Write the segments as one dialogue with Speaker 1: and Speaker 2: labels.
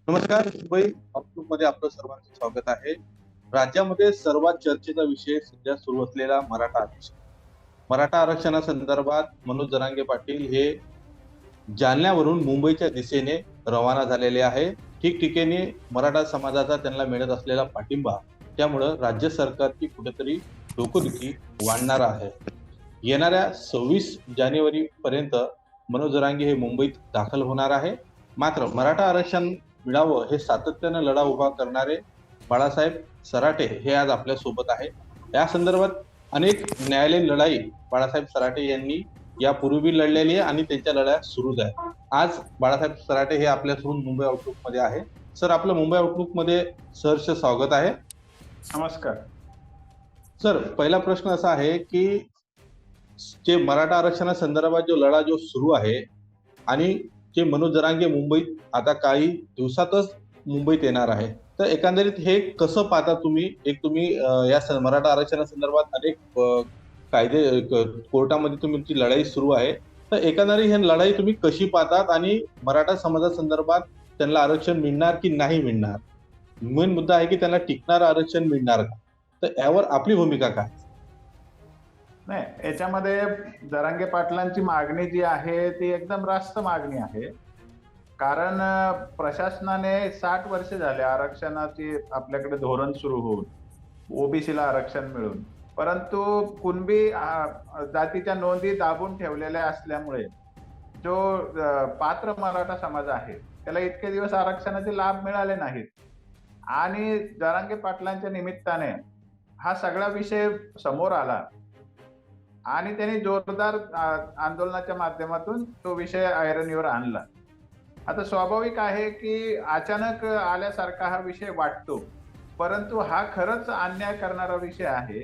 Speaker 1: नमस्कार. मुंबई मध्ये आपलं सर्वांचं स्वागत आहे. राज्यामध्ये सर्वात चर्चेचा विषय सध्या सुरू असलेला मराठा आरक्षण. मराठा आरक्षणासंदर्भात मनोज जरांगे पाटील हे जालन्यावरून मुंबईच्या दिशेने रवाना झालेले आहे. ठिकठिकाणी मराठा समाजाचा त्यांना मिळत असलेला पाठिंबा, त्यामुळं राज्य सरकारची कुठेतरी डोकेदुखी वाढणार आहे. येणाऱ्या 26 जानेवारी पर्यंत मनोज जरांगे हे मुंबईत दाखल होणार आहे. मात्र मराठा आरक्षण मिळावं हे सातत्यानं लढा उभा करणारे बाळासाहेब सराटे हे आज आपल्या सोबत आहे. या संदर्भात अनेक न्यायालयीन लढाई बाळासाहेब सराटे यांनी यापूर्वी लढलेली आहे आणि त्यांच्या लढाया सुरूच आहे. आज बाळासाहेब सराटे हे आपल्यासोबत मुंबई आउटलुक मध्ये आहे. सर, आपलं मुंबई आउटलुक मध्ये सहर्ष स्वागत आहे.
Speaker 2: नमस्कार
Speaker 1: सर, पहिला प्रश्न असा आहे की जे मराठा आरक्षणासंदर्भात जो लढा सुरू आहे आणि जे मनोज जरांगे मुंबईत आता काही दिवसातच मुंबईत येणार आहे, तर एकंदरीत हे कसं पाहता तुम्ही? तुम्ही या मराठा आरक्षणासंदर्भात अनेक कायदे कोर्टामध्ये तुमची लढाई सुरू आहे, तर एकंदरीत ही लढाई तुम्ही कशी पाहतात आणि मराठा समाजासंदर्भात त्यांना आरक्षण मिळणार की नाही मिळणार? मेन मुद्दा आहे की त्यांना टिकणार आरक्षण मिळणार का? तर यावर आपली भूमिका काय?
Speaker 2: नाही, याच्यामध्ये जरांगे पाटलांची मागणी जी आहे ती एकदम रास्त मागणी आहे. कारण प्रशासनाने 60 वर्ष झाले आरक्षणाची आपल्याकडे धोरण सुरू होऊन ओबीसीला आरक्षण मिळून, परंतु कुणबी जातीच्या नोंदी दाबून ठेवलेल्या असल्यामुळे जो पात्र मराठा समाज आहे त्याला इतके दिवस आरक्षणाचे लाभ मिळाले नाहीत. आणि जरांगे पाटलांच्या निमित्ताने हा सगळा विषय समोर आला आणि त्यांनी जोरदार आंदोलनाच्या माध्यमातून तो विषय ऐरणीवर आणला. आता स्वाभाविक आहे की अचानक आल्यासारखा हा विषय वाटतो, परंतु हा खरंच अन्याय करणारा विषय आहे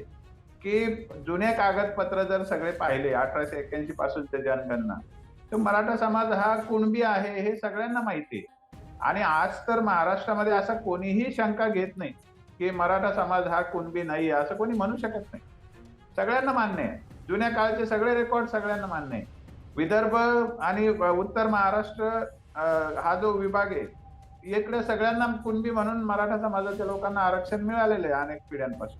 Speaker 2: की जुने कागदपत्र जर सगळे पाहिले 1881 पासूनचे जनगणना, तर मराठा समाज हा कुणबी आहे हे सगळ्यांना माहिती आहे. आणि आज तर महाराष्ट्रामध्ये असा कोणीही शंका घेत नाही की मराठा समाज हा कुणबी नाही, असं कोणी म्हणू शकत नाही. सगळ्यांना मान्य आहे, जुन्या काळचे सगळे रेकॉर्ड सगळ्यांना मान्य आहे. विदर्भ आणि उत्तर महाराष्ट्र हा जो विभाग आहे इकडे सगळ्यांना कुणबी म्हणून मराठा समाजाच्या लोकांना आरक्षण मिळालेले आहे अनेक पिढ्यांपासून.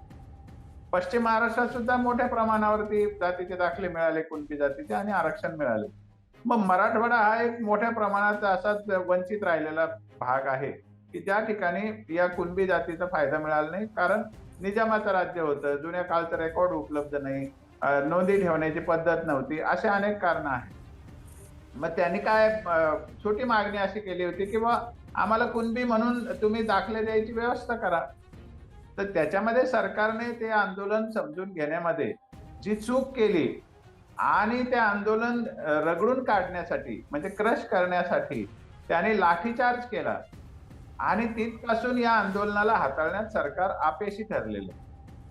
Speaker 2: पश्चिम महाराष्ट्रात सुद्धा मोठ्या प्रमाणावरती जातीचे दाखले मिळाले, कुणबी जातीचे, आणि आरक्षण मिळाले. मग मराठवाडा हा एक मोठ्या प्रमाणात असाच वंचित राहिलेला भाग आहे की ज्या ठिकाणी या कुणबी जातीचा फायदा मिळाला नाही. कारण निजामाचं राज्य होतं, जुन्या काळचं रेकॉर्ड उपलब्ध नाही, नोंदी ठेवण्याची पद्धत नव्हती, असे अनेक कारण आहेत. मग त्यांनी काय छोटी मागणी अशी केली होती की बा आम्हाला कुणबी म्हणून तुम्ही दाखले द्यायची व्यवस्था करा. तर त्याच्यामध्ये सरकारने ते आंदोलन समजून घेण्यामध्ये जी चूक केली आणि ते आंदोलन रगडून काढण्यासाठी म्हणजे क्रश करण्यासाठी त्याने लाठीचार्ज केला आणि तिथपासून या आंदोलनाला हाताळण्यात सरकार अपयशी ठरलेलं.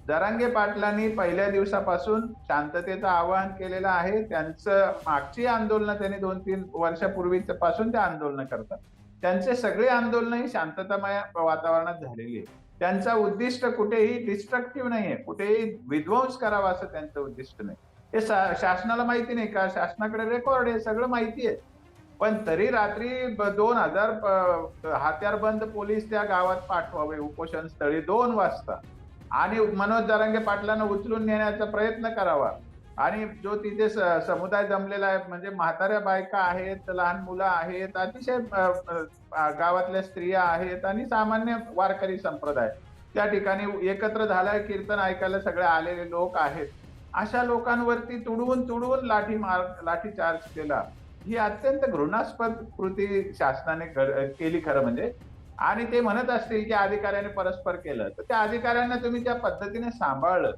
Speaker 2: जरांगे पाटलांनी पहिल्या दिवसापासून शांततेचं आवाहन केलेलं आहे. त्यांचं मागची आंदोलनं त्यांनी 2-3 वर्षापूर्वीच पासून ते आंदोलनं करतात. त्यांचे सगळे आंदोलनं ही शांततामय वातावरणात झालेली आहे. त्यांचं उद्दिष्ट कुठेही डिस्ट्रक्टिव्ह नाहीये, कुठेही विध्वंस करावा असं त्यांचं उद्दिष्ट नाही. हे शासनाला माहिती नाही का? शासनाकडे रेकॉर्ड आहे, सगळं माहिती आहे. पण तरी रात्री 2000 हत्यारबंद पोलीस त्या गावात पाठवावे उपोषण स्थळी 2 वाजता आणि मनोज जरांगे पाटलांना उचलून नेण्याचा प्रयत्न करावा. आणि जो तिथे समुदाय जमलेला आहे म्हणजे म्हाताऱ्या बायका आहेत, लहान मुलं आहेत, अतिशय गावातल्या स्त्रिया आहेत आणि सामान्य वारकरी संप्रदाय त्या ठिकाणी एकत्र झालाय, कीर्तन ऐकायला सगळे आलेले लोक आहेत. अशा लोकांवरती तुडवून लाठीचार्ज केला. ही अत्यंत घृणास्पद कृती शासनाने केली खरं म्हणजे. आणि ते म्हणत असतील की अधिकाऱ्याने परस्पर केलं, तर त्या अधिकाऱ्यांना तुम्ही ज्या पद्धतीने सांभाळलं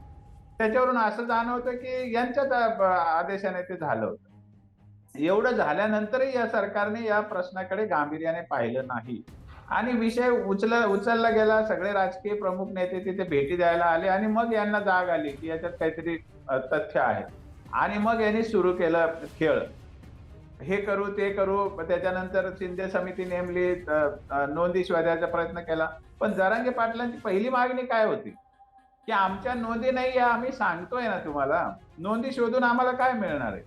Speaker 2: त्याच्यावरून असं जाणवतं की यांच्याच आदेशाने ते झालं होतं. एवढं झाल्यानंतरही या सरकारने या प्रश्नाकडे गांभीर्याने पाहिलं नाही आणि विषय उचलला गेला. सगळे राजकीय प्रमुख नेते तिथे भेटी द्यायला आले आणि मग यांना जाग आली की याच्यात काहीतरी तथ्य आहे आणि मग यांनी सुरू केलं खेळ. हे करू ते करू. त्याच्यानंतर शिंदे समिती नेमली, नोंदी शोधायचा प्रयत्न केला. पण जरांगे पाटलांची पहिली मागणी काय होती की आमच्या नोंदी नाही, आम्ही सांगतोय ना तुम्हाला, नोंदी शोधून आम्हाला काय मिळणार आहे?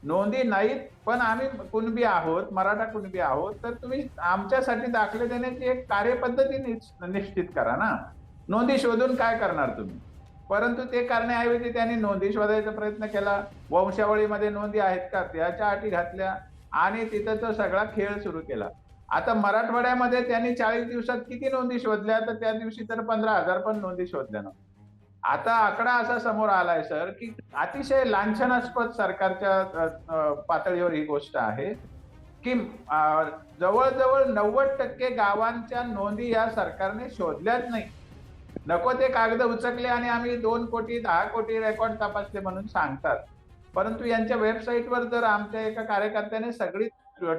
Speaker 2: नोंदी नाहीत, पण आम्ही कुणबी आहोत, मराठा कुणबी आहोत, तर तुम्ही आमच्यासाठी दाखले देण्याची एक कार्यपद्धती निश्चित करा ना. नोंदी शोधून काय करणार तुम्ही? परंतु ते करण्याऐवजी त्यांनी नोंदी शोधायचा प्रयत्न केला. वंशावळीमध्ये नोंदी आहेत का त्याच्या अटी घातल्या आणि तिथं तो सगळा खेळ सुरू केला. आता मराठवाड्यामध्ये त्यांनी 40 दिवसात किती नोंदी शोधल्या, तर त्या दिवशी तर 15,000 पण नोंदी शोधल्या नव्हत्या. आता आकडा असा समोर आलाय सर, की अतिशय लांछनास्पद सरकारच्या पातळीवर ही गोष्ट आहे, की जवळजवळ 90% गावांच्या नोंदी या सरकारने शोधल्याच नाही. नको ते कागद उचकले आणि आम्ही 2 कोटी 10 कोटी रेकॉर्ड तपासले म्हणून सांगतात. परंतु यांच्या वेबसाईटवर जर आमच्या एका कार्यकर्त्याने सगळी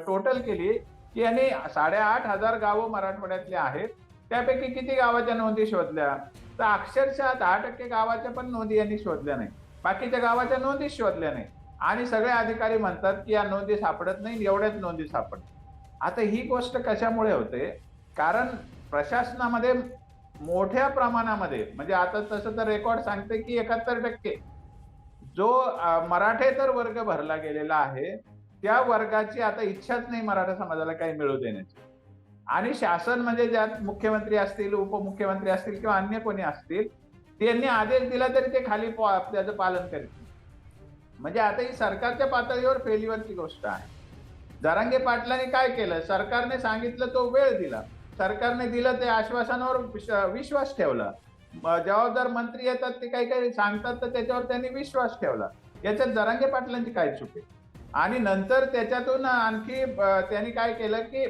Speaker 2: टोटल केली, की यांनी 8,500 गावं मराठवाड्यातली आहेत. त्यापैकी किती गावाच्या नोंदी शोधल्या? तर अक्षरशः 10% गावाच्या पण नोंदी यांनी शोधल्या नाही. बाकीच्या गावाच्या नोंदीच शोधल्या नाही. आणि सगळे अधिकारी म्हणतात, की या नोंदी सापडत नाही, एवढ्याच नोंदी सापडतात. आता ही गोष्ट कशामुळे होते? कारण प्रशासनामध्ये मोठ्या प्रमाणामध्ये म्हणजे आता तसं तर रेकॉर्ड सांगते, की 71% जो मराठेतर वर्ग भरला गेलेला आहे, त्या वर्गाची आता इच्छाच नाही मराठा समाजाला काही मिळू देण्याची. आणि शासन म्हणजे ज्यात मुख्यमंत्री असतील, उपमुख्यमंत्री असतील किंवा अन्य कोणी असतील, त्यांनी आदेश दिला तरी ते खाली त्याचं पालन करीत नाही. म्हणजे आता ही सरकारच्या पातळीवर फेल्युअरची गोष्ट आहे. जरांगे पाटलांनी काय केलं? सरकारने सांगितलं तो वेळ दिला. सरकारने दिलं ते आश्वासनावर विश्वास ठेवला. जबाबदार मंत्री येतात ते काही काही सांगतात तर त्याच्यावर त्यांनी विश्वास ठेवला. याच्यात जरांगे पाटलांची काय चूक आहे? आणि नंतर त्याच्यातून आणखी त्यांनी काय केलं, की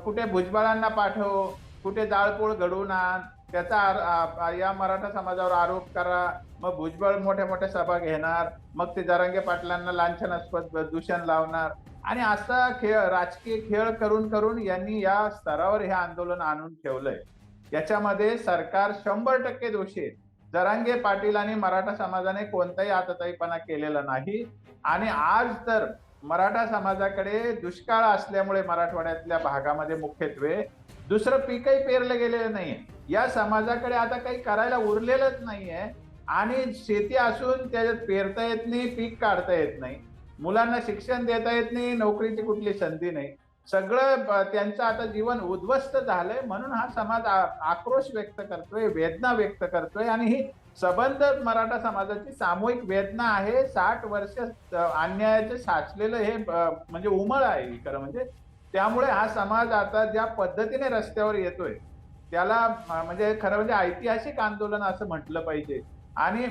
Speaker 2: कुठे भुजबळांना पाठव, कुठे जाळपोळ घडवून आण, त्याचा या मराठा समाजावर आरोप करा, मग भुजबळ मोठ्या मोठ्या सभा घेणार, मग ते जरांगे पाटलांना लांछनास्पद दूषण लावणार आणि असा राजकीय खेळ करून करून यांनी या स्तरावर हे आंदोलन आणून ठेवलंय. याच्यामध्ये सरकार 100% दोषी आहे. जरांगे पाटील आणि मराठा समाजाने कोणताही आतताईपणा केलेला नाही आणि आज तर मराठा समाजाकडे दुष्काळ असल्यामुळे मराठवाड्यातल्या भागामध्ये मुख्यत्वे दुसरं पीकही पेरलं गेलेलं नाहीये. या समाजाकडे आता काही करायला उरलेलंच नाहीये आणि शेती असून त्याच्यात पेरता येत नाही, पीक काढता येत नाही, मुलांना शिक्षण देता येत नाही, नोकरीची कुठली संधी नाही. सगळं त्यांचं आता जीवन उद्ध्वस्त झालंय. म्हणून हा समाज आक्रोश व्यक्त करतोय, वेदना व्यक्त करतोय आणि ही सबंध मराठा समाजाची सामूहिक वेदना आहे. 60 वर्ष अन्यायाचे साचलेलं हे म्हणजे उमळ आहे खरं म्हणजे. त्यामुळे हा समाज आता ज्या पद्धतीने रस्त्यावर येतोय त्याला म्हणजे खरं म्हणजे ऐतिहासिक आंदोलन असं म्हटलं पाहिजे. आणि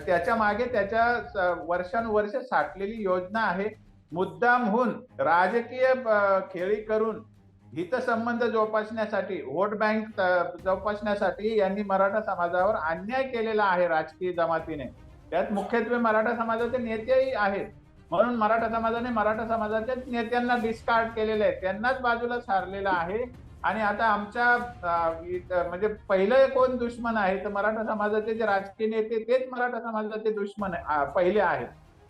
Speaker 2: त्याच्या मागे त्याच्या वर्षानुवर्ष साठलेली योजना आहे. मुद्दामहून राजकीय खेळी करून हितसंबंध जोपासण्यासाठी, व्होट बँक जोपासण्यासाठी यांनी मराठा समाजावर अन्याय केलेला आहे राजकीय जमातीने. त्यात मुख्यत्वे मराठा समाजाचे नेतेही आहेत. म्हणून मराठा समाजाने मराठा समाजाच्या नेत्यांना डिस्कार्ड केलेलं आहे, त्यांनाच बाजूला सारलेलं आहे. आणि आता आमच्या म्हणजे पहिले कोण दुश्मन आहे तर मराठा समाजाचे जे राजकीय नेते तेच मराठा समाजाचे दुश्मन पहिले आहेत.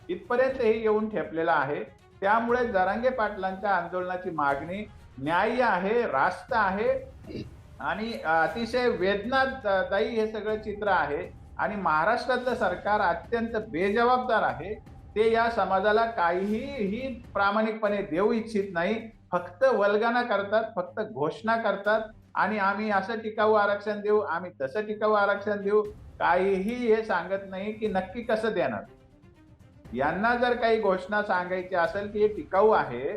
Speaker 2: इथपर्यंत हे येऊन ठेपलेलं आहे. त्यामुळे जरांगे पाटलांच्या आंदोलनाची मागणी न्याय्य आहे, रास्त आहे आणि अतिशय वेदनादायी हे सगळं चित्र आहे. आणि महाराष्ट्रातलं सरकार अत्यंत बेजबाबदार आहे. ते या समाजाला काहीही प्रामाणिकपणे देऊ इच्छित नाही. फक्त वल्गना करतात, फक्त घोषणा करतात आणि आम्ही असं टिकाऊ आरक्षण देऊ, आम्ही तसं टिकाऊ आरक्षण देऊ. काहीही हे सांगत नाही की नक्की कसं देणार. यांना जर काही घोषणा सांगायची असेल की हे टिकाऊ आहे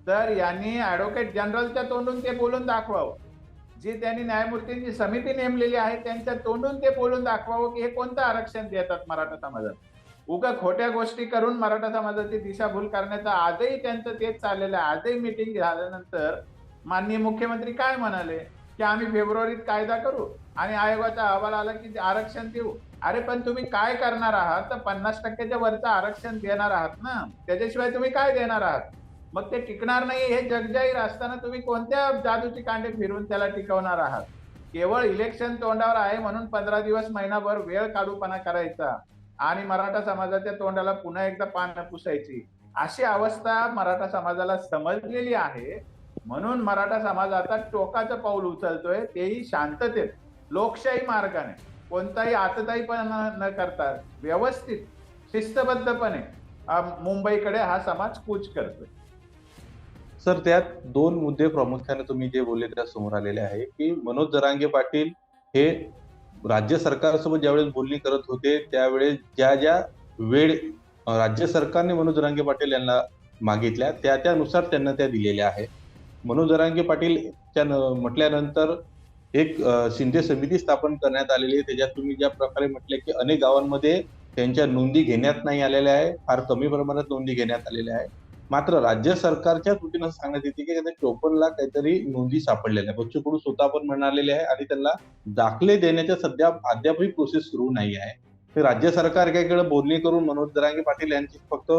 Speaker 2: तर यांनी ऍडव्होकेट जनरलच्या तोंडून ते बोलून दाखवावं. जी त्यांनी न्यायमूर्तींची समिती नेमलेली आहे त्यांच्या तोंडून ते बोलून दाखवावं की हे कोणतं आरक्षण देतात मराठा समाजात. उगा खोट्या गोष्टी करून मराठा समाजाची दिशाभूल करण्याचं आजही त्यांचं तेच चाललेलं आहे. आजही मीटिंग झाल्यानंतर माननीय मुख्यमंत्री काय म्हणाले की आम्ही फेब्रुवारीत कायदा करू आणि आयोगाचा अहवाल आला की आरक्षण देऊ. अरे पण तुम्ही काय करणार आहात तर 50%च्या वरचं आरक्षण देणार आहात ना, त्याच्याशिवाय तुम्ही काय देणार आहात. मग ते टिकणार नाही हे जगजाहीर असताना तुम्ही कोणत्या जादूची कांडे फिरवून त्याला टिकवणार आहात. केवळ इलेक्शन तोंडावर आहे म्हणून 15 दिवस महिनाभर वेळ काढूपणा करायचा आणि मराठा समाजाच्या तोंडाला पुन्हा एकदा पानं पुसायची, अशी अवस्था मराठा समाजाला समजलेली आहे. म्हणून मराठा समाज आता टोकाचं पाऊल उचलतोय, तेही शांततेत, लोकशाही मार्गाने, कोणताही आतताईपणा न करता व्यवस्थित शिस्तबद्धपणे मुंबईकडे हा समाज कूच करतोय.
Speaker 1: सर, त्यात दोन मुद्दे प्रामुख्याने तुम्ही जे बोलले त्या समोर आलेले आहे, की मनोज जरांगे पाटील हे राज्य सरकारसोबत ज्यावेळेस बोलणी करत होते, त्यावेळेस ज्या वेळ राज्य सरकारने मनोज जरांगे पाटील यांना मागितल्या, त्यानुसार त्यांना त्या दिलेल्या आहेत. मनोज जरांगे पाटील म्हटल्यानंतर एक शिंदे समिती स्थापन करण्यात आलेली आहे. त्याच्यात तुम्ही ज्या प्रकारे म्हटले, की अनेक गावांमध्ये त्यांच्या नोंदी घेण्यात नाही आलेल्या आहे. फार कमी प्रमाणात नोंदी घेण्यात आलेल्या आहे. मात्र राज्य सरकारच्या कृतीनं सांगण्यात येते, की त्यांना 54 लाख काहीतरी नोंदी सापडलेल्या आहेत. बच्चू कडू स्वतः पण म्हणालेले आहे आणि त्यांना दाखले देण्याच्या सध्या अद्यापही प्रोसेस सुरू नाही आहे. ते राज्य सरकार एकीकडे बोलणी करून मनोज जरांगे पाटील यांची फक्त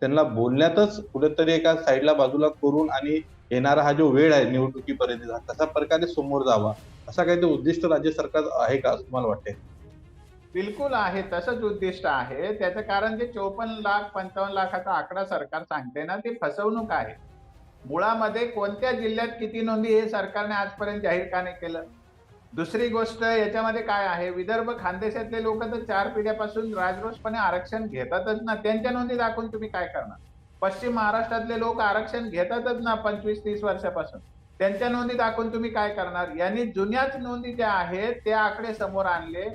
Speaker 1: त्यांना बोलण्यातच कुठेतरी एका साईडला बाजूला करून आणि येणारा हा जो वेळ आहे निवडणुकीपर्यंतचा तशा प्रकारे समोर जावा असा काही उद्दिष्ट राज्य सरकार आहे का असं तुम्हाला वाटतंय?
Speaker 2: बिलकुल आहे, तसंच उद्दिष्ट आहे. त्याचं कारण जे 54 लाख 55 लाखाचा आकडा सरकार सांगते ना, ती फसवणूक आहे. मुळामध्ये कोणत्या जिल्ह्यात किती नोंदी हे सरकारने आजपर्यंत जाहीर का नाही केलं? दुसरी गोष्ट याच्यामध्ये काय आहे, विदर्भ खानदेशातले लोक तर 4 पिढ्यापासून राजरोसपणे आरक्षण घेतातच ना, त्यांच्या नोंदी दाखवून तुम्ही काय करणार? पश्चिम महाराष्ट्रातले लोक आरक्षण घेतातच ना 25-30 वर्षापासून, त्यांच्या नोंदी दाखवून तुम्ही काय करणार? यांनी जुन्याच नोंदी ज्या आहेत ते आकडे समोर आणले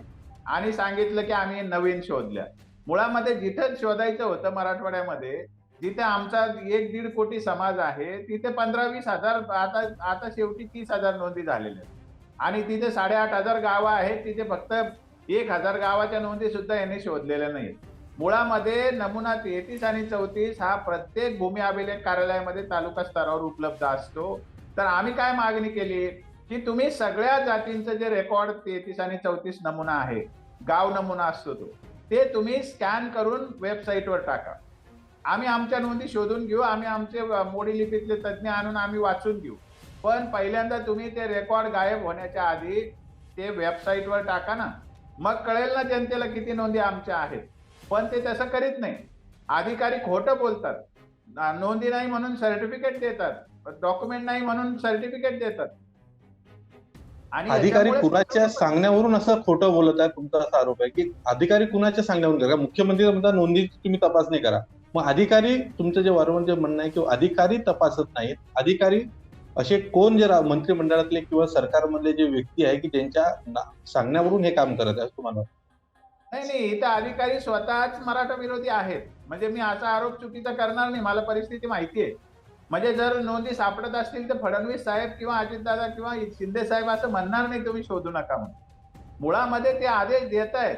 Speaker 2: आणि सांगितलं की आम्ही नवीन शोधल्या. मुळामध्ये जिथं शोधायचं होतं मराठवाड्यामध्ये, जिथे आमचा 1-1.5 कोटी समाज आहे, तिथे 15-20 हजार, आता शेवटी 30,000 नोंदी झालेल्या आहेत. आणि तिथे 8,500 गावं आहेत, तिथे फक्त 1,000 गावाच्या नोंदी सुद्धा यांनी शोधलेल्या नाहीत. मुळामध्ये नमुना 33 आणि 34 हा प्रत्येक भूमी अभिलेख कार्यालयामध्ये तालुका स्तरावर उपलब्ध असतो. तर आम्ही काय मागणी केली, की तुम्ही सगळ्या जातींचं जे रेकॉर्ड 33 आणि 34 नमुना आहे, गाव नमुना असतो तो, ते तुम्ही स्कॅन करून वेबसाईटवर टाका. आम्ही आमच्या नोंदी शोधून घेऊ, आम्ही आमचे मोडी लिपीतले तज्ज्ञ आणून आम्ही वाचून घेऊ. पण पहिल्यांदा तुम्ही ते रेकॉर्ड गायब होण्याच्या आधी ते वेबसाईटवर टाका ना, मग कळेल ना जनतेला किती नोंदी आमच्या आहेत. पण ते तसं करीत नाही. अधिकारी खोटं बोलतात. नोंदी नाही म्हणून सर्टिफिकेट देतात, डॉक्युमेंट नाही म्हणून सर्टिफिकेट देतात. आणि
Speaker 1: अधिकारी
Speaker 2: याच्यामुळे
Speaker 1: कुणाच्या सांगण्यावरून असं खोटं बोलत आहे तुमचा असा आरोप आहे, की अधिकारी कुणाच्या सांगण्यावरून करा? मुख्यमंत्री म्हणतात नोंदी तुम्ही तपासणी करा. मग अधिकारी तुमचं जे वारंवार जे म्हणणं आहे, की अधिकारी तपासत नाहीत. अधिकारी असे कोण जे मंत्रिमंडळातले किंवा सरकारमधले जे व्यक्ती आहे, की त्यांच्या सांगण्यावरून हे काम करत आहे असं तुम्हाला वाटतं?
Speaker 2: नाही, नाही. इथं अधिकारी स्वतःच मराठा विरोधी आहेत. म्हणजे मी असा आरोप चुकीचा करणार नाही. मला परिस्थिती माहिती आहे. म्हणजे जर नोंदी सापडत असतील तर फडणवीस साहेब किंवा अजितदादा किंवा शिंदे साहेब असं म्हणणार नाही तुम्ही शोधू नका म्हणून. मुळामध्ये ते आदेश देत आहेत.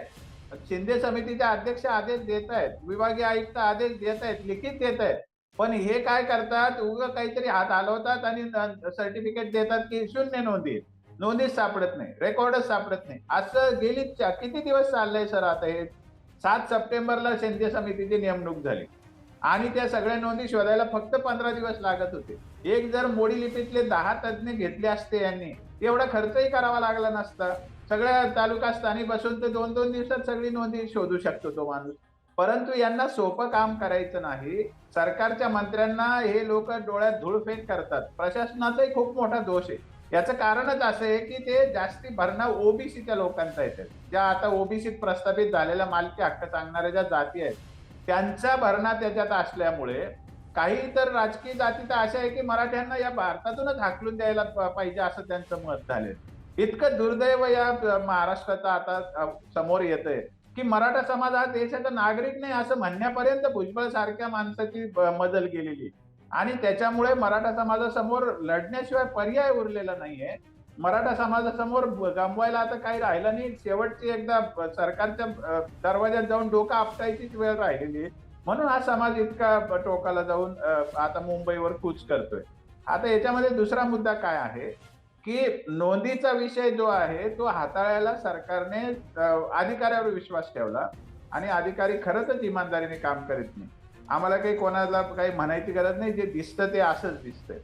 Speaker 2: शिंदे समितीचे अध्यक्ष आदेश देत आहेत. विभागीय आयुक्त आदेश देत आहेत, लिखित देत आहेत. पण हे काय करतात, उगाच काहीतरी हात हलवतात आणि सर्टिफिकेट देतात की शून्य नोंदी. नोंदीच सापडत नाही, रेकॉर्डच सापडत नाही. असं गेली किती दिवस चाललंय सर आता हे? 7 सप्टेंबरला शिंदे समितीची नेमणूक झाली आणि त्या सगळ्या नोंदी शोधायला फक्त 15 दिवस लागत होते. एक जर मोडी लिपीतले 10 तज्ज्ञ घेतले असते यांनी, एवढा खर्चही करावा लागला नसता. सगळ्या तालुका स्थानी बसून तर 2-2 दिवसात सगळी नोंदी शोधू शकतो तो माणूस. परंतु यांना सोपं काम करायचं नाही. सरकारच्या मंत्र्यांना हे लोक डोळ्यात धूळफेक करतात. प्रशासनाचाही खूप मोठा दोष आहे. याचं कारणच असं आहे की ते जास्ती भरणा ओबीसीच्या लोकांचा येतात. ज्या आता ओबीसीत प्रस्थापित झालेल्या मालकी हक्क सांगणाऱ्या ज्या जाती आहेत, त्यांचा भरणा त्याच्यात असल्यामुळे काही तर राजकीय जाती तर अशा आहे की मराठ्यांना या भारतातूनच हाकलून द्यायला पाहिजे असं त्यांचं मत झालंय. इतकं दुर्दैव या महाराष्ट्राचं आता समोर येतंय की मराठा समाज हा देशाचा नागरिक नाही असं म्हणण्यापर्यंत भुजबळ सारख्या माणसाची मजल गेलेली. आणि त्याच्यामुळे मराठा समाजासमोर लढण्याशिवाय पर्याय उरलेला नाहीये. मराठा समाजासमोर गमवायला आता काही राहिलं नाही. शेवटची एकदा सरकारच्या दरवाज्यात जाऊन डोकं आपटायचीच वेळ राहिलेली आहे. म्हणून हा समाज इतका टोकाला जाऊन आता मुंबईवर कूच करतोय. आता याच्यामध्ये दुसरा मुद्दा काय आहे की नोंदीचा विषय जो आहे तो हाताळायला सरकारने अधिकाऱ्यावर विश्वास ठेवला आणि अधिकारी खरंच इमानदारीने काम करीत नाही. आम्हाला काही कोणाला काही म्हणायची गरज नाही, जे दिसतं ते असंच दिसतंय.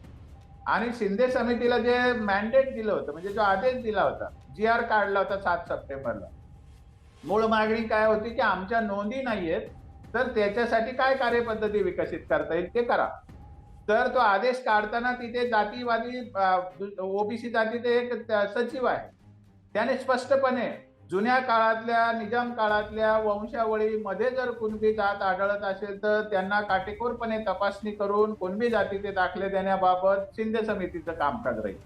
Speaker 2: आणि शिंदे समितीला जे मॅन्डेट दिलं होतं, म्हणजे जो आदेश दिला होता, जी-आर काढला होता 7 सप्टेंबरला, मूळ मागणी काय होती की आमच्या नोंदी नाहीयेत, तर त्याच्यासाठी काय कार्यपद्धती विकसित करता येईल ते करा. तर तो आदेश काढताना तिथे जातीवादी ओबीसी जातीचे एक सचिव आहे, त्याने स्पष्टपणे जुन्या काळातल्या निजाम काळातल्या वंशावळीमध्ये जर कुणबी जात आढळत असेल तर त्यांना काटेकोरपणे तपासणी करून कुणबी जातीचे दाखले देण्याबाबत शिंदे समितीचं कामकाज राहील.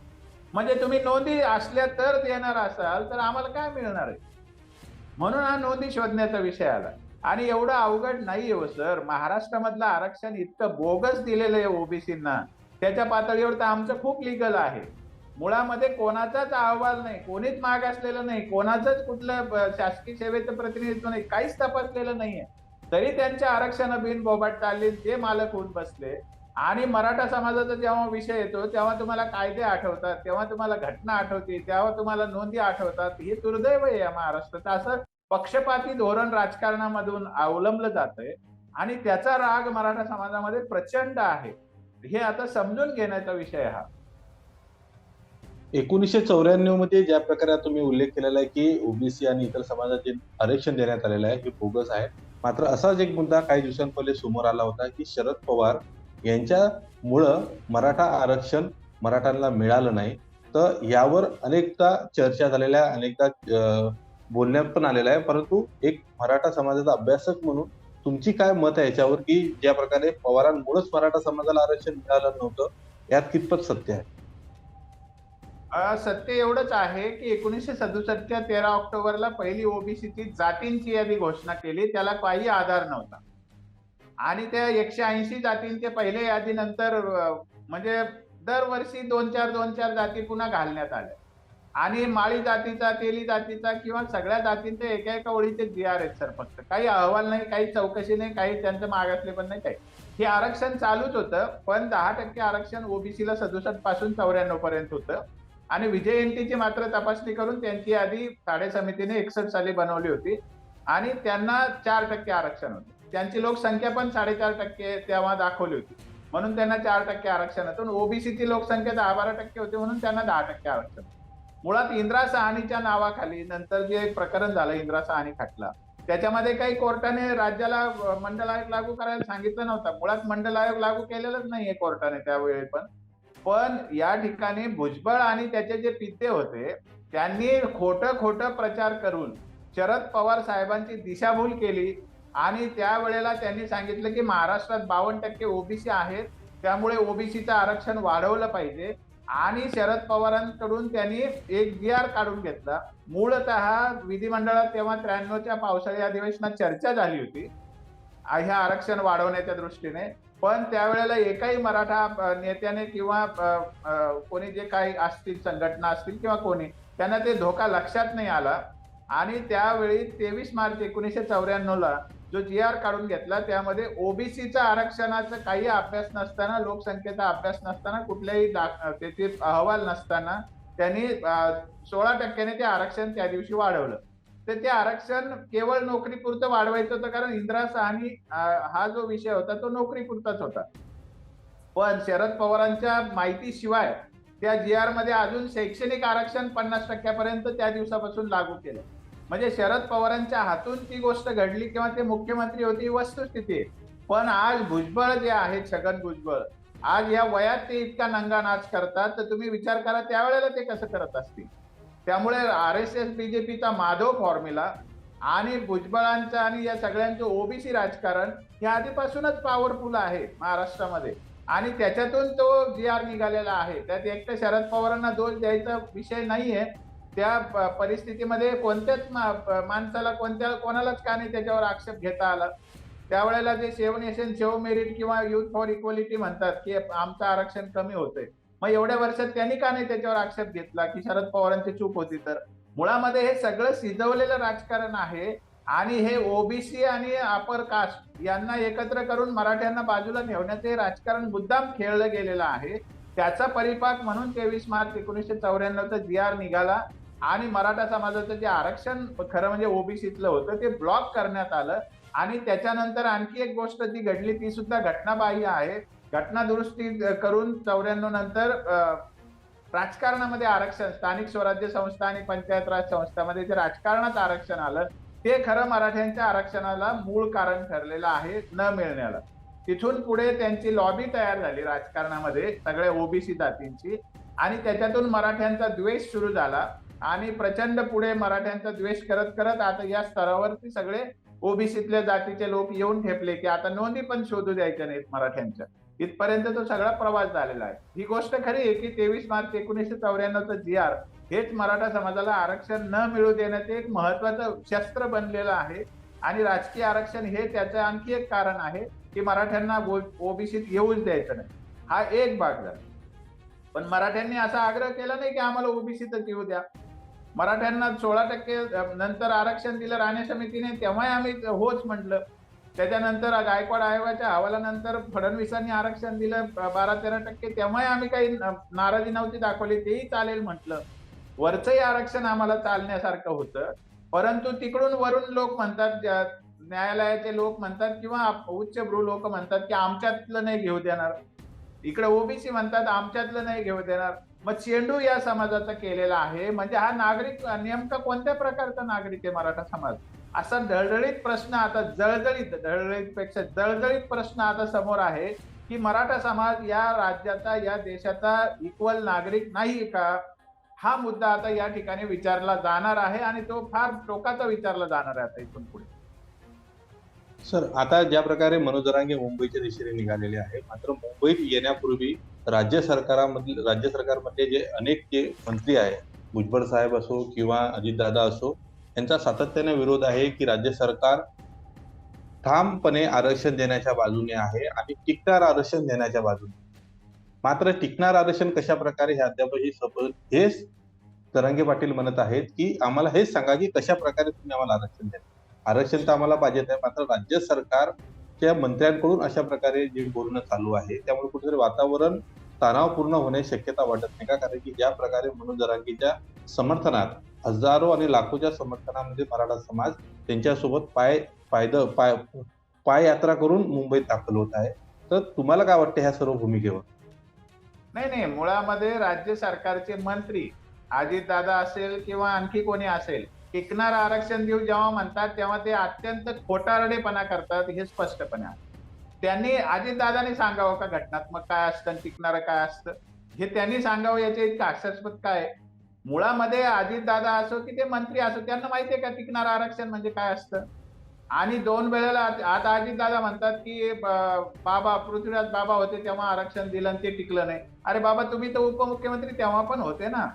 Speaker 2: म्हणजे तुम्ही नोंदी असल्या तर देणार असाल तर आम्हाला काय मिळणार आहे? म्हणून हा नोंदी शोधण्याचा विषय आला. आणि एवढं अवघड नाहीये हो सर. महाराष्ट्रामधलं आरक्षण इतकं बोगस दिलेलं आहे ओबीसींना, त्याच्या पातळीवर तर आमचं खूप लिगल आहे. मुळामध्ये कोणाचाच अहवाल नाही, कोणीच मागासलेलं नाही, कोणाचंच कुठलं शासकीय सेवेचं प्रतिनिधित्व नाही, काहीच तपासलेलं नाहीये. तरी त्यांच्या आरक्षण बिनबोभाट चालली, ते मालक होऊन बसले. आणि मराठा समाजाचा जेव्हा विषय येतो तेव्हा तुम्हाला कायदे आठवतात, तेव्हा तुम्हाला घटना आठवते, तेव्हा तुम्हाला नोंदी आठवतात. हे दुर्दैव आहे या महाराष्ट्रात. असं पक्षपाती धोरण राजकारणामधून अवलंबलं जातंय आणि त्याचा राग मराठा समाजामध्ये प्रचंड आहे. हे आता समजून घेण्याचा विषय हा.
Speaker 1: 1994 मध्ये ज्या प्रकारे तुम्ही उल्लेख केलेला आहे की ओबीसी आणि इतर समाजाचे आरक्षण देण्यात आलेलं आहे हे बोगस आहे. मात्र असाच एक मुद्दा काही दिवसांपहिले समोर आला होता की शरद पवार यांच्यामुळं मराठा आरक्षण मराठ्यांना मिळालं नाही. तर यावर अनेकदा चर्चा झालेल्या अनेकदा बोलण्यात पण आलेलं आहे. परंतु एक मराठा समाजाचा अभ्यासक म्हणून तुमची काय मत आहे याच्यावर की ज्या प्रकारे पवारांमुळेच मराठा समाजाला आरक्षण मिळालं नव्हतं, यात कितपत सत्य आहे?
Speaker 2: सत्य एवढंच आहे की 1967च्या 13 ऑक्टोबरला पहिली ओबीसीची जातींची यादी घोषणा केली, त्याला काही आधार नव्हता. आणि त्या 180 जातींच्या पहिल्या यादीनंतर म्हणजे दरवर्षी 2-4 जाती पुन्हा घालण्यात आल्या. आणि माळी जातीचा, तेली जातीचा किंवा सगळ्या जातींचे एका एका ओळीचे जी.आर आहेत सर. फक्त काही अहवाल नाही, काही चौकशी नाही, काही त्यांचं मागासले पण नाही, काही. हे आरक्षण चालूच होतं. पण 10% आरक्षण ओबीसीला 67 पासून 94 पर्यंत होतं. आणि विजयंतीची मात्र तपासणी करून त्यांची यादी साडे समितीने 61 साली बनवली होती आणि त्यांना 4% आरक्षण होतं. त्यांची लोकसंख्या पण 4.5% तेव्हा दाखवली होती, म्हणून त्यांना 4% आरक्षण होतं. ओबीसीची लोकसंख्या 10-12% होती, म्हणून त्यांना 10% आरक्षण. मुळात इंदिरा साहनीच्या नावाखाली नंतर जे प्रकरण झालं इंदिरा साहनी खटला, त्याच्यामध्ये काही कोर्टाने राज्याला मंडल आयोग लागू करायला सांगितलं नव्हतं. मुळात मंडल आयोग लागू केलेलंच नाहीये कोर्टाने त्यावेळी पण. पण या ठिकाणी भुजबळ आणि त्याचे जे पिते होते त्यांनी खोटं प्रचार करून शरद पवार साहेबांची दिशाभूल केली. आणि त्यावेळेला त्यांनी सांगितलं की महाराष्ट्रात 52% ओबीसी आहेत, त्यामुळे ओबीसीचं आरक्षण वाढवलं पाहिजे. आणि शरद पवारांकडून त्यांनी एक जी.आर काढून घेतला. मूळतः विधिमंडळात तेव्हा 93च्या पावसाळी अधिवेशनात चर्चा झाली होती ह्या आरक्षण वाढवण्याच्या दृष्टीने. पण त्यावेळेला एकाही मराठा नेत्याने किंवा कोणी जे काही असतील संघटना असतील किंवा कोणी त्यांना ते धोका लक्षात नाही आला. आणि त्यावेळी 23 मार्च 1994ला जो जी.आर काढून घेतला त्यामध्ये ओबीसीचा आरक्षणाचा काही अभ्यास नसताना, लोकसंख्येचा अभ्यास नसताना, कुठल्याही त्याचे अहवाल नसताना त्यांनी 16%ने ते आरक्षण त्या दिवशी वाढवलं. तर ते आरक्षण केवळ नोकरीपुरतं वाढवायचं होतं, कारण इंदिरा साहनी हा जो विषय होता तो नोकरीपुरताच होता. पण शरद पवारांच्या माहितीशिवाय त्या जी.आर मध्ये अजून शैक्षणिक आरक्षण 50% पर्यंत त्या दिवसापासून लागू केलं. म्हणजे शरद पवारांच्या हातून ती गोष्ट घडली किंवा ते मुख्यमंत्री होती, वस्तुस्थिती आहे. पण आज भुजबळ जे आहे, छगन भुजबळ, आज या वयात ते इतका नंगा नाच करतात, तर तुम्ही विचार करा त्यावेळेला ते कसं करत असतील. त्यामुळे आरएसएस बीजेपीचा माधव फॉर्म्युला आणि भुजबळांचं आणि या सगळ्यांचं ओबीसी राजकारण हे आधीपासूनच पॉवरफुल आहे महाराष्ट्रामध्ये. आणि त्याच्यातून तो जी.आर निघालेला आहे. त्यात एकटं शरद पवारांना दोष द्यायचा विषय नाहीये. त्या परिस्थितीमध्ये कोणत्याच माणसाला कोणालाच का नाही त्याच्यावर आक्षेप घेता आला. त्यावेळेला जे सेव्ह नेशन सेव्ह मेरिट किंवा युथ फॉर इक्वलिटी म्हणतात की आमचं आरक्षण कमी होतंय, मग एवढ्या वर्षात त्यांनी का नाही त्याच्यावर आक्षेप घेतला की शरद पवारांची चूक होती. तर मुळामध्ये हे सगळं शिजवलेलं राजकारण आहे. आणि हे ओबीसी आणि अपर कास्ट यांना एकत्र करून मराठ्यांना बाजूला ठेवण्याचे राजकारण मुद्दाम खेळलं गेलेलं आहे. त्याचा परिपाक म्हणून 23 मार्च 1994चा जी.आर निघाला आणि मराठा समाजाचं जे आरक्षण खरं म्हणजे ओबीसीतलं होतं ते ब्लॉक करण्यात आलं. आणि त्याच्यानंतर आणखी एक गोष्ट जी घडली ती सुद्धा घटनाबाह्य आहे. घटना दुरुस्ती करून 94 नंतर राजकारणामध्ये आरक्षण, स्थानिक स्वराज्य संस्था आणि पंचायत राज संस्थांमध्ये जे राजकारणात आरक्षण आलं ते खरं मराठ्यांच्या आरक्षणाला मूळ कारण ठरलेलं आहे न मिळण्याला. तिथून पुढे त्यांची लॉबी तयार झाली राजकारणामध्ये सगळ्या ओबीसी जातींची आणि त्याच्यातून मराठ्यांचा द्वेष सुरू झाला. आणि प्रचंड पुढे मराठ्यांचा द्वेष करत करत आता या स्तरावरती सगळे ओबीसीतल्या जातीचे लोक येऊन ठेपले की आता नोंदी पण शोधू द्यायच्या नाहीत मराठ्यांच्या, इथपर्यंत तो सगळा प्रवास झालेला आहे. ही गोष्ट खरी आहे की 23 मार्च 1994चा GR हेच मराठा समाजाला आरक्षण न मिळू देण्याचे एक महत्वाचं शस्त्र बनलेलं आहे आणि राजकीय आरक्षण हे त्याचं आणखी एक कारण आहे की मराठ्यांना ओबीसीत येऊच द्यायचं नाही. हा एक भाग झाला. पण मराठ्यांनी असा आग्रह केला नाही की आम्हाला ओबीसीतच येऊ द्या. मराठ्यांना 16% नंतर आरक्षण दिलं राणे समितीने, तेव्हाही आम्ही होच म्हटलं. त्याच्यानंतर गायकवाड आयोगाच्या अहवालानंतर फडणवीसांनी आरक्षण दिलं 12-13%, तेव्हाही आम्ही काही नाराजी नव्हती दाखवली, तेही चालेल म्हटलं. वरचंही आरक्षण आम्हाला चालण्यासारखं होतं. परंतु तिकडून वरून लोक म्हणतात, न्यायालयाचे लोक म्हणतात किंवा उच्चभ्रू लोक म्हणतात की आमच्यातलं नाही घेऊ देणार. इकडे ओबीसी म्हणतात आमच्यातलं नाही घेऊ देणार. मग चेंडू या समाजाचा केलेला आहे. म्हणजे हा नागरिक नेमका कोणत्या प्रकारचा नागरिक आहे मराठा समाज, असा ढळढळीत प्रश्न आता ढळढळीतपेक्षा जळजळीत प्रश्न आता समोर आहे की मराठा समाज या राज्याचा या देशाचा इक्वल नागरिक नाही का, हा मुद्दा आता या ठिकाणी विचारला जाणार आहे आणि तो फार टोकाचा विचारला जाणार आहे आता इथून पुढे.
Speaker 1: सर, आता ज्या प्रकारे मनोज जरांगे मुंबईच्या दिशेने निघालेले आहे, मात्र मुंबईत येण्यापूर्वी राज्य सरकारमध्ये जे अनेक जे मंत्री आहेत, भुजबळ साहेब असो किंवा अजितदादा असो, यांचा सातत्याने विरोध आहे की राज्य सरकार ठामपणे आरक्षण देण्याच्या बाजूने आहे आणि टिकणार आरक्षण देण्याच्या बाजूने. मात्र टिकणार आरक्षण कशा प्रकारे हे अद्यापही हेच जरांगे पाटील म्हणत आहेत की आम्हाला हेच सांगा की कशा प्रकारे तुम्ही आम्हाला आरक्षण द्या. आरक्षण तर आम्हाला पाहिजे आहे, मात्र राज्य सरकारच्या मंत्र्यांकडून अशा प्रकारे जे बोलणं चालू आहे, त्यामुळे कुठेतरी वातावरण तणावपूर्ण होण्याची शक्यता वाटत नाही का? कारण की ज्या प्रकारे मनोज जरांगेच्या समर्थनात हजारो आणि लाखोच्या समर्थनामध्ये मराठा समाज त्यांच्यासोबत पाय यात्रा करून मुंबईत दाखल होत आहे. तर तुम्हाला काय वाटतं ह्या सर्व भूमिकेवर?
Speaker 2: नाही, मुळामध्ये राज्य सरकारचे मंत्री अजितदादा असेल किंवा आणखी कोणी असेल, टिकणार आरक्षण देऊ जेव्हा म्हणतात तेव्हा ते अत्यंत खोटारडेपणा करतात, हे स्पष्टपणे आहे. त्यांनी अजितदादांनी सांगावं का घटनात्मक काय असतं टिकणारं काय असतं, हे त्यांनी सांगावं. याचे इतकं हास्यास्पद काय? मुळामध्ये अजितदादा असो की ते मंत्री असो, त्यांना माहितीये का टिकणारं आरक्षण म्हणजे काय असतं? आणि 2 वेळेला आता अजितदादा म्हणतात की बाबा पृथ्वीराज बाबा होते तेव्हा आरक्षण दिलं आणि ते टिकलं नाही. अरे बाबा, तुम्ही तर उपमुख्यमंत्री तेव्हा पण होते ना,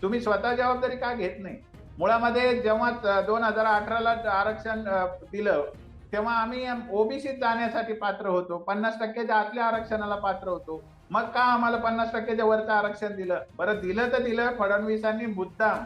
Speaker 2: तुम्ही स्वतः जबाबदारी का घेत नाही? मुळामध्ये जेव्हा 2018ला आरक्षण दिलं तेव्हा आम्ही ओबीसीत जाण्यासाठी पात्र होतो, 50%च्या आतल्या आरक्षणाला पात्र होतो. मग का आम्हाला 50%च्या वरचं आरक्षण दिलं? बरं, दिलं तर दिलं. फडणवीसांनी मुद्दाम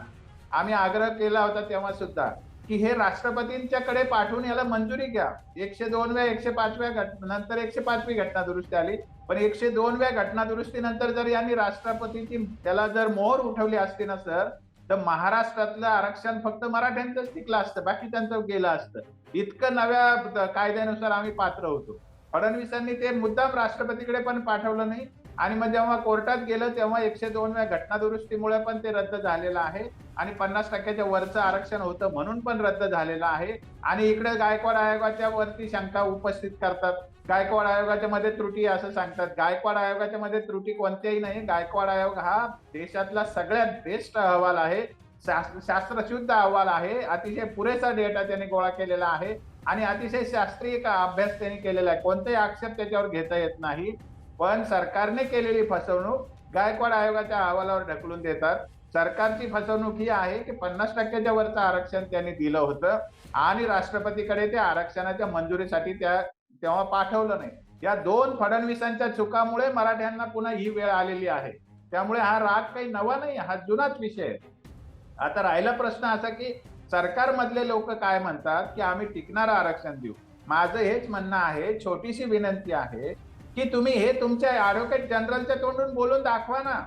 Speaker 2: आम्ही आग्रह केला होता तेव्हा सुद्धा की हे राष्ट्रपतींच्याकडे पाठवून याला मंजुरी घ्या. 102व्या 105व्या नंतर 105वी घटना दुरुस्ती आली, पण 102व्या घटना दुरुस्तीनंतर जर यांनी राष्ट्रपतीची त्याला जर मोहर उठवली असती ना सर, तर महाराष्ट्रातलं आरक्षण फक्त मराठ्यांचंच टिकलं असतं, बाकी त्यांचं गेलं असतं. इतकं नव्या कायद्यानुसार आम्ही पात्र होतो. फडणवीसांनी ते मुद्दाम राष्ट्रपतीकडे पण पाठवलं नाही आणि मग जेव्हा कोर्टात गेलं तेव्हा 102व्या घटना दुरुस्तीमुळे पण ते रद्द झालेलं आहे आणि 50%च्या वरचं आरक्षण होतं म्हणून पण रद्द झालेलं आहे. आणि इकडे गायकवाड आयोगाच्या वरती शंका उपस्थित करतात. गायकवाड आयोगाच्या मध्ये त्रुटी असं सांगतात. गायकवाड आयोगाच्या मध्ये त्रुटी कोणत्याही नाही. गायकवाड आयोग हा देशातला सगळ्यात बेस्ट अहवाल आहे, शास्त्रशुद्ध अहवाल आहे. अतिशय पुरेसा डेटा त्यांनी गोळा केलेला आहे आणि अतिशय शास्त्रीय अभ्यास त्यांनी केलेला आहे. कोणताही आक्षेप त्याच्यावर घेता येत नाही. पण सरकारने केलेली फसवणूक गायकवाड आयोगाच्या अहवालावर ढकलून देतात. सरकारची फसवणूक ही आहे की 50%च्या वरचं आरक्षण त्यांनी दिलं होतं आणि राष्ट्रपतीकडे त्या आरक्षणाच्या मंजुरीसाठी तेव्हा पाठवलं नाही. या 2 फडणवीसांच्या चुकामुळे मराठ्यांना पुन्हा ही वेळ आलेली आहे. त्यामुळे हा राग काही नवा नाही, हा जुनाच विषय आहे. आता राहिला प्रश्न असा की सरकारमधले लोक काय म्हणतात की आम्ही टिकणारं आरक्षण देऊ. माझं हेच म्हणणं आहे, छोटीशी विनंती आहे की तुम्ही हे तुमच्या ऍडव्होकेट जनरलच्या तोंडून बोलून दाखवा ना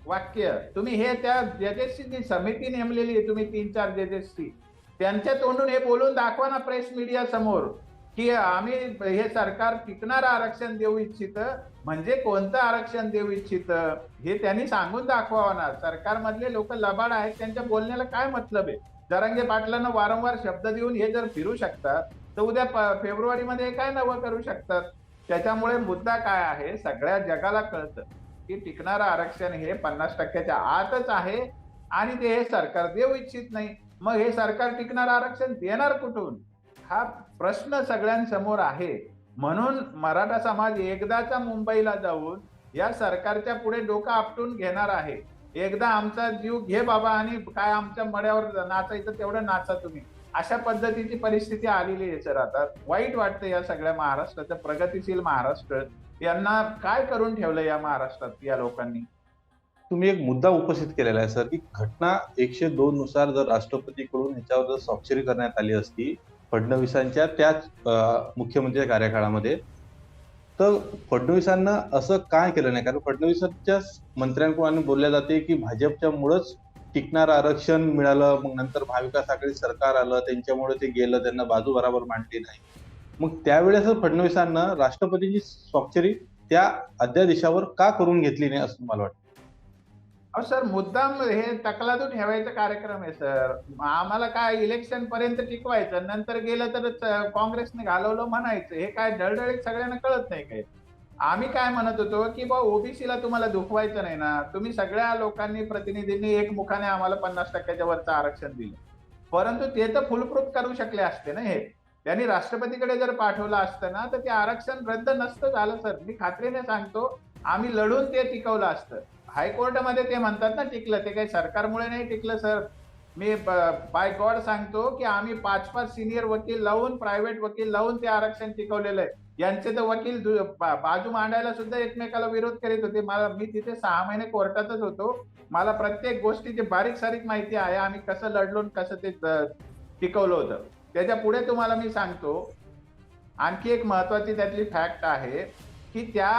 Speaker 2: वाक्य. तुम्ही हे त्या जजेसची जी समिती नेमलेली आहे, तुम्ही 3-4 जजेसची, त्यांच्या तोंडून हे बोलून दाखवा ना प्रेस मीडिया समोर की आम्ही हे सरकार टिकणारं आरक्षण देऊ इच्छित, म्हणजे कोणतं आरक्षण देऊ इच्छित हे त्यांनी सांगून दाखवावं ना. सरकारमधले लोक लबाड आहेत, त्यांच्या बोलण्याला काय मतलब आहे? जरांगे पाटलांना वारंवार शब्द देऊन हे जर फिरू शकतात तर उद्या फेब्रुवारीमध्ये काय नवं करू शकतात? त्याच्यामुळे मुद्दा काय आहे, सगळ्या जगाला कळतं की टिकणारं आरक्षण हे 50%च्या आतच आहे आणि ते हे सरकार देऊ इच्छित नाही, मग हे सरकार टिकणार आरक्षण देणार कुठून? हा प्रश्न सगळ्यांसमोर आहे. म्हणून मराठा समाज एकदाचा मुंबईला जाऊन या सरकारच्या पुढे डोकं आपटून घेणार आहे. एकदा आमचा जीव घे बाबा आणि काय आमच्या मड्यावर नाचायचं तेवढं नाचा तुम्ही, अशा पद्धतीची परिस्थिती आलेली आहे सर. आता वाईट वाटतं या सगळ्या महाराष्ट्राचं प्रगतिशील महाराष्ट्र यांना काय करून ठेवलं या महाराष्ट्रात या लोकांनी.
Speaker 1: तुम्ही एक मुद्दा उपस्थित केलेला आहे सर, की घटना 102 नुसार जर राष्ट्रपतीकडून ह्याच्यावर जर स्वाक्षरी करण्यात आली असती फडणवीसांच्या त्याच मुख्यमंत्री कार्यकाळामध्ये, तर फडणवीसांना असं काय केलं नाही? कारण फडणवीसांच्या मंत्र्यांकडून बोलल्या जाते की भाजपच्या मुळेच टिकणारं आरक्षण मिळालं, मग नंतर महाविकास आघाडी सरकार आलं, त्यांच्यामुळे ते गेलं, त्यांना बाजू बरोबर मांडली नाही. मग त्यावेळेस फडणवीसांना राष्ट्रपतीची स्वाक्षरी त्या अध्यादेशावर का करून घेतली नाही असं मला वाटतं.
Speaker 2: अहो सर, मुद्दाम हे तकलादू ठेवायचा कार्यक्रम आहे सर. आम्हाला काय इलेक्शन पर्यंत टिकवायचं, नंतर गेलं तर काँग्रेसने घालवलं म्हणायचं. हे काय डळडळीत सगळ्यांना कळत नाही काय? आम्ही काय म्हणत होतो की बा ओबीसीला तुम्हाला दुखवायचं नाही ना, तुम्ही सगळ्या लोकांनी प्रतिनिधींनी एकमुखाने आम्हाला 50% वरचं आरक्षण दिलं, परंतु ते तर फुलप्रूफ करू शकले असते ना. हे त्यांनी राष्ट्रपतीकडे जर पाठवलं असतं ना तर ते आरक्षण रद्द नसतं झालं सर. मी खात्रीने सांगतो, आम्ही लढून ते टिकवलं असतं. हायकोर्टामध्ये ते म्हणतात ना टिकलं, ते काही सरकारमुळे नाही टिकलं सर. मी बाय गॉड सांगतो की आम्ही 5-5 सिनियर वकील लावून, प्रायव्हेट वकील लावून ते आरक्षण टिकवलेलं आहे. यांचे तर वकील बाजू मांडायला सुद्धा एकमेकाला विरोध करीत होते. मी तिथे 6 महिने कोर्टातच होतो. मला प्रत्येक गोष्टीची बारीक सारीक माहिती आहे, आम्ही कसं लढलो कसं ते टिकवलं होतं. त्याच्या पुढे तुम्हाला मी सांगतो, आणखी एक महत्वाची त्यातली फॅक्ट आहे की त्या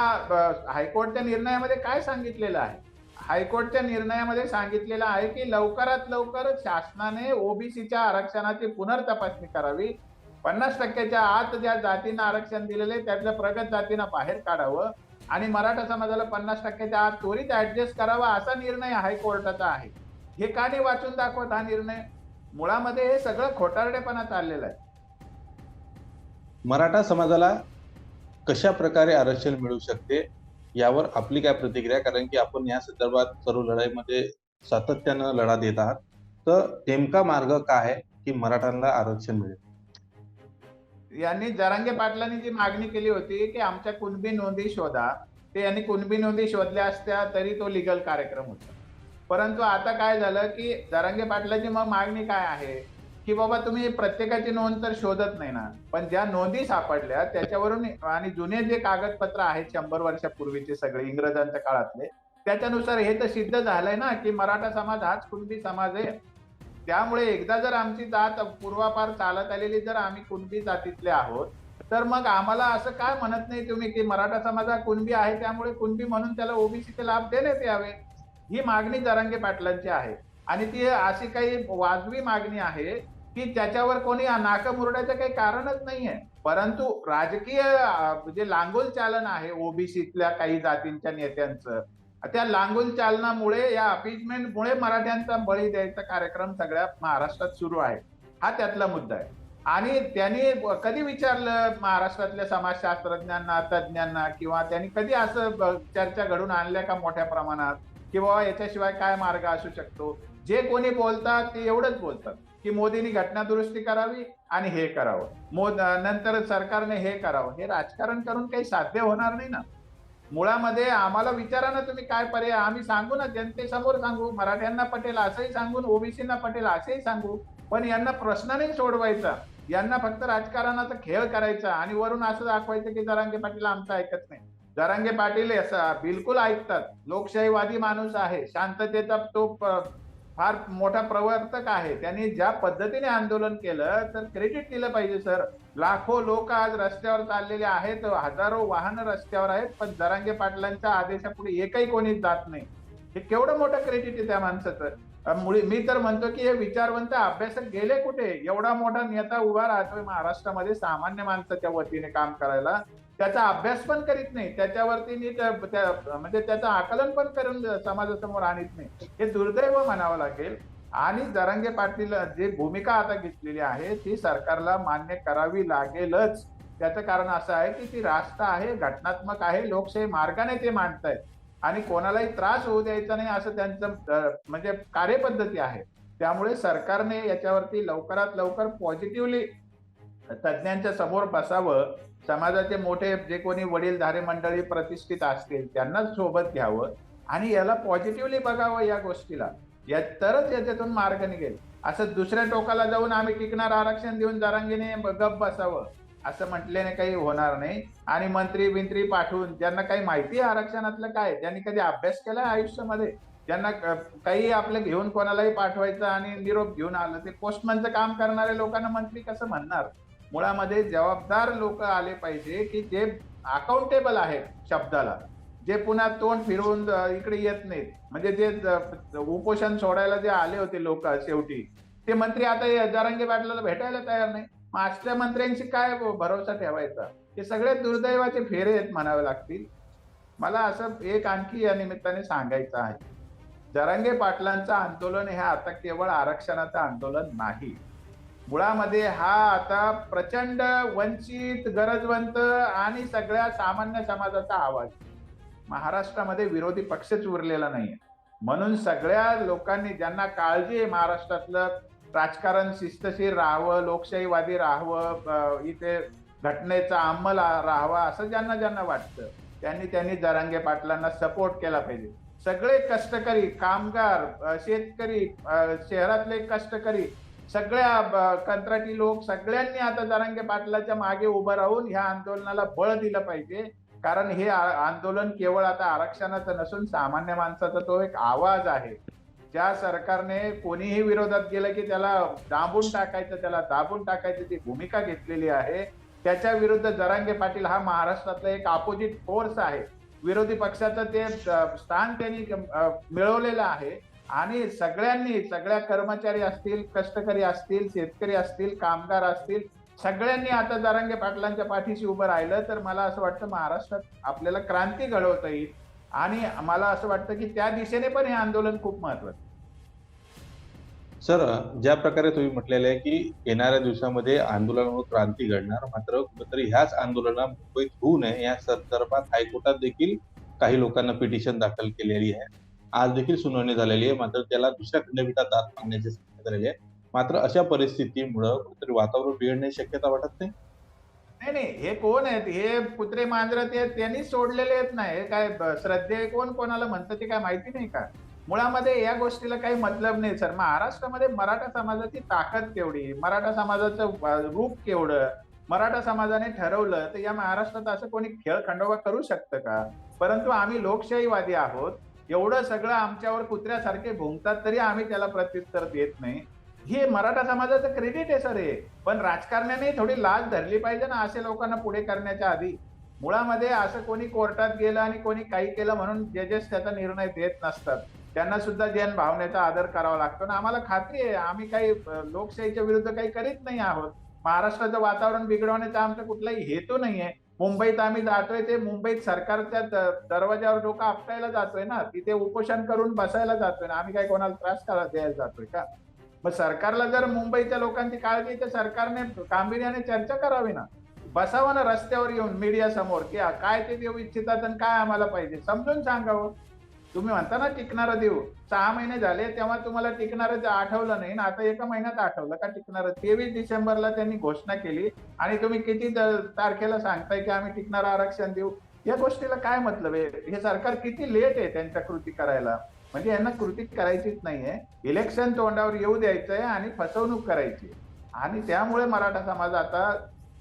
Speaker 2: हायकोर्टच्या निर्णयामध्ये काय सांगितलेलं आहे. हायकोर्टच्या निर्णयामध्ये सांगितलेलं आहे की लवकरात लवकर शासनाने ओबीसीच्या आरक्षणाची पुनर्तपासणी करावी. 50%च्या आत ज्या जातींना आरक्षण दिलेले त्यातल्या प्रगत जातींना बाहेर काढावं आणि मराठा समाजाला 50%च्या आत त्वरित ऍडजस्ट करावा, असा निर्णय हायकोर्टाचा आहे. हे का नाही वाचून दाखवत हा निर्णय? मुळामध्ये हे सगळं खोटारडेपणा चाललेलं आहे.
Speaker 1: मराठा समाजाला कशा प्रकारे आरक्षण मिळू शकते यावर आपली काय प्रतिक्रिया? कारण की आपण या संदर्भात सर्व लढाईमध्ये सातत्यानं लढा देत आहात, तर नेमका मार्ग काय आहे की मराठ्यांना आरक्षण मिळेल?
Speaker 2: यांनी जरांगे पाटलांनी जी मागणी केली होती की आमच्या कुणबी नोंदी शोधा, ते यांनी कुणबी नोंदी शोधल्या असत्या तरी तो लीगल कार्यक्रम होता. परंतु आता काय झालं की जरांगे पाटलाची मग मागणी काय आहे की बाबा तुम्ही प्रत्येकाची नोंद तर शोधत नाही ना, पण ज्या नोंदी सापडल्या त्याच्यावरून आणि जुने जे कागदपत्र आहेत 100 वर्षापूर्वीचे सगळे इंग्रजांच्या काळातले, त्याच्यानुसार हे तर सिद्ध झालंय ना की मराठा समाज हाच कुणबी समाज आहे. त्यामुळे एकदा जर आमची जात पूर्वापार चालत आलेली, जर आम्ही कुणबी जातीतले आहोत, तर मग आम्हाला असं काय म्हणत नाही तुम्ही की मराठा समाज हा कुणबी आहे त्यामुळे कुणबी म्हणून त्याला ओबीसीचे लाभ देण्यात यावे. ही मागणी जरांगे पाटलांची आहे आणि ती अशी काही वाजवी मागणी आहे की त्याच्यावर कोणी नाकं मुरडायचं काही कारणच नाहीये. परंतु राजकीय जे लांगुल चालन आहे ओबीसीतल्या काही जातींच्या नेत्यांचं, त्या लांगुल चालनामुळे या अपीजमेंटमुळे मराठ्यांचा बळी द्यायचा कार्यक्रम सगळ्या महाराष्ट्रात सुरू आहे. हा त्यातला मुद्दा आहे. आणि त्यांनी कधी विचारलं महाराष्ट्रातल्या समाजशास्त्रज्ञांना, तज्ज्ञांना, किंवा त्यांनी कधी असं चर्चा घडून आणल्या का मोठ्या प्रमाणात की बाबा याच्याशिवाय काय मार्ग असू शकतो? जे कोणी बोलतात ते एवढंच बोलतात की मोदींनी घटना दुरुस्ती करावी आणि हे करावं, नंतर सरकारने हे करावं. हे राजकारण करून काही साध्य होणार नाही ना. मुळामध्ये आम्हाला विचारा ना तुम्ही काय पर्याय, आम्ही सांगू ना, जनतेसमोर सांगू, मराठ्यांना पटेल असंही सांगून ओबीसींना पटेल असंही सांगू, पण यांना प्रश्न नाही सोडवायचा, यांना फक्त राजकारणाचा खेळ करायचा आणि वरून असं दाखवायचं की जरांगे पाटील आमचं ऐकत नाही. जरांगे पाटील बिलकुल ऐकतात. लोकशाहीवादी माणूस आहे, शांततेचा तो फार मोठा प्रवर्तक आहे. त्यांनी ज्या पद्धतीने आंदोलन केलं तर क्रेडिट दिलं पाहिजे सर. लाखो लोक आज रस्त्यावर चाललेले आहेत, हजारो वाहन रस्त्यावर आहेत, पण जरांगे पाटलांच्या आदेशापुढे एकही कोणी जात नाही. हे केवढं मोठं क्रेडिट आहे त्या माणसाचं. मी तर म्हणतो की हे विचारवंत अभ्यासक गेले कुठे? एवढा मोठा नेता उभा राहतोय महाराष्ट्रामध्ये सामान्य माणसाच्या वतीने काम करायला, त्याचा अभ्यास पण करीत नाही, त्याच्यावरती नीट म्हणजे त्याचं आकलन पण करून समाजासमोर आणत नाही. हे दुर्दैव म्हणावं लागेल. आणि जरांगे पाटील जी भूमिका आता घेतलेली आहे ती सरकारला मान्य करावी लागेलच. त्याचं कारण असं आहे की ती रास्त आहे, घटनात्मक आहे, लोकशाही मार्गाने ते मांडतायत आणि कोणालाही त्रास होऊ द्यायचा नाही असं त्यांचं म्हणजे कार्यपद्धती आहे. त्यामुळे सरकारने याच्यावरती लवकरात लवकर पॉझिटिव्हली तज्ञांच्या समोर बसावं. समाजाचे मोठे जे कोणी वडीलधारे मंडळी प्रतिष्ठित असतील त्यांना सोबत घ्यावं आणि याला पॉझिटिव्हली बघावं या गोष्टीला. तरच याच्यातून मार्ग निघेल. असं दुसऱ्या टोकाला जाऊन आम्ही टिकणार आरक्षण देऊन जरांगेने गप बसावं असं म्हटल्याने काही होणार नाही. आणि मंत्री बिंत्री पाठवून ज्यांना काही माहिती आहे आरक्षणातलं काय, ज्यांनी कधी अभ्यास केला आयुष्यामध्ये, ज्यांना काही आपलं घेऊन कोणालाही पाठवायचं आणि निरोप घेऊन आलं, ते पोस्टमनचं काम करणाऱ्या लोकांना मंत्री कसं म्हणणार. मुळामध्ये जबाबदार लोक आले पाहिजे की जे अकाउंटेबल आहेत शब्दाला, जे पुन्हा तोंड फिरवून इकडे येत नाहीत. म्हणजे जे उपोषण सोडायला जे आले होते लोक शेवटी, ते मंत्री आता जरांगे पाटलाला भेटायला तयार नाही. मग अशा मंत्र्यांशी काय भरोसा ठेवायचा. हे सगळे दुर्दैवाचे फेरे आहेत म्हणावे लागतील. मला असं एक आणखी या निमित्ताने सांगायचं आहे, जरांगे पाटलांचं आंदोलन हे आता केवळ आरक्षणाचं आंदोलन नाही. मुळामध्ये हा आता प्रचंड वंचित, गरजवंत आणि सगळ्या सामान्य समाजाचा आवाज. महाराष्ट्रामध्ये विरोधी पक्षच उरलेला नाहीये. म्हणून सगळ्या लोकांनी ज्यांना काळजी आहे महाराष्ट्रातलं राजकारण शिस्तशीर राहावं, लोकशाहीवादी राहावं, इथे घटनेचा अंमल राहावा असं ज्यांना ज्यांना वाटतं त्यांनी जरांगे पाटलांना सपोर्ट केला पाहिजे. सगळे कष्टकरी, कामगार, शेतकरी, शहरातले कष्टकरी, सगळ्या कंत्राटी लोक सगळ्यांनी आता जरांगे पाटलाच्या मागे उभं राहून ह्या आंदोलनाला बळ दिलं पाहिजे. कारण हे आंदोलन केवळ आता आरक्षणाचं नसून सामान्य माणसाचा तो एक आवाज आहे. ज्या सरकारने कोणीही विरोधात गेलं की त्याला दाबून टाकायचं, त्याला दाबून टाकायची जी भूमिका घेतलेली आहे, त्याच्या विरुद्ध जरांगे पाटील हा महाराष्ट्रातला एक अपोजिट फोर्स आहे. विरोधी पक्षाचं ते स्थान त्यांनी मिळवलेलं आहे. आणि सगळ्यांनी, सगळ्या कर्मचारी असतील, कष्टकरी असतील, शेतकरी असतील, कामगार असतील, सगळ्यांनी आता जरांगे पाटलांच्या पाठीशी उभं राहिलं तर मला असं वाटतं महाराष्ट्रात आपल्याला क्रांती घडवता येईल. आणि मला असं वाटतं की त्या दिशेने पण हे आंदोलन खूप महत्वाचं.
Speaker 1: सर, ज्या प्रकारे तुम्ही म्हटलेलं आहे की येणाऱ्या दिवसामध्ये आंदोलनावर क्रांती घडणार, मात्र कुठेतरी ह्याच आंदोलना मुंबईत होऊ नये या संदर्भात हायकोर्टात देखील काही लोकांना पिटिशन दाखल केलेली आहे. आज देखील सुनावणी झालेली आहे, मात्र त्याला दुसऱ्या खंडपीठात दाद मागण्याची शक्यता झालेली आहे. मात्र अशा परिस्थितीमुळं कुठेतरी वातावरण बिघडण्याची शक्यता वाटत नाही?
Speaker 2: नाही नाही, हे कोण आहेत, हे कुत्रे मांजरं ते त्यांनी सोडलेले आहेत. नाही काय श्रद्धे कोण कोणाला म्हणतं ते काय माहिती नाही का. मुळामध्ये या गोष्टीला काही मतलब नाही सर. महाराष्ट्रामध्ये मराठा समाजाची ताकद केवढी, मराठा समाजाचं रूप केवढं, मराठा समाजाने ठरवलं तर या महाराष्ट्रात असं कोणी खेळ खंडोबा करू शकतं का. परंतु आम्ही लोकशाहीवादी आहोत. एवढं सगळं आमच्यावर कुत्र्यासारखे भुंकतात तरी आम्ही त्याला प्रत्युत्तर देत नाही. हे मराठा समाजाचं क्रेडिट आहे सर हे. पण राजकारण्याने थोडी लाज धरली पाहिजे ना असे लोकांना पुढे करण्याच्या आधी. मुळामध्ये असं कोणी कोर्टात गेलं आणि कोणी काही केलं म्हणून जजेस त्याचा निर्णय देत नसतात. त्यांना सुद्धा जन भावनेचा आदर करावा लागतो. ना आम्हाला खात्री आहे आम्ही काही लोकशाहीच्या विरुद्ध काही करीत नाही आहोत. महाराष्ट्राचं वातावरण बिघडवण्याचा आमचा कुठलाही हेतू नाहीये. मुंबईत आम्ही जातोय ते मुंबईत सरकारच्या दरवाजावर डोकं आपटायला जातोय ना, तिथे उपोषण करून बसायला जातोय ना. आम्ही काय कोणाला त्रास द्यायला जातोय का. मग सरकारला जर मुंबईच्या लोकांची काळजी तर सरकारने गांभीर्याने चर्चा करावी ना. बसावं ना रस्त्यावर येऊन मीडिया समोर की काय ते देऊ इच्छितात आणि काय आम्हाला पाहिजे समजून सांगावं. तुम्ही म्हणता ना टिकणारं देऊ, 6 महिने झाले तेव्हा तुम्हाला टिकणारं आठवलं नाही ना, आता एका महिन्यात आठवलं का टिकणारं. 23 डिसेंबरला त्यांनी घोषणा केली आणि तुम्ही किती तारखेला सांगताय की आम्ही टिकणारं आरक्षण देऊ. या गोष्टीला काय मतलब आहे. हे सरकार किती लेट आहे त्यांच्या कृती करायला. म्हणजे यांना कृती करायचीच नाहीये. इलेक्शन तोंडावर येऊ द्यायचंय आणि फसवणूक करायची. आणि त्यामुळे मराठा समाज आता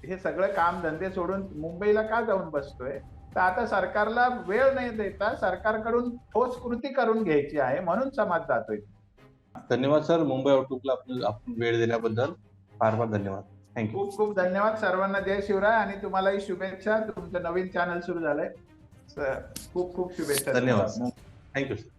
Speaker 2: हे सगळं काम धंदे सोडून मुंबईला का जाऊन बसतोय. तर आता सरकारला वेळ नाही देता सरकारकडून ठोस कृती करून घ्यायची आहे म्हणून समाज जातोय.
Speaker 1: धन्यवाद सर, मुंबई आउटलुकला आपण वेळ दिल्याबद्दल फार फार धन्यवाद. थँक्यू.
Speaker 2: खूप खूप धन्यवाद सर्वांना. जय शिवराय आणि तुम्हालाही शुभेच्छा. तुमचं नवीन चॅनल सुरू झालंय. खूप खूप शुभेच्छा.
Speaker 1: धन्यवाद. Thank you sir.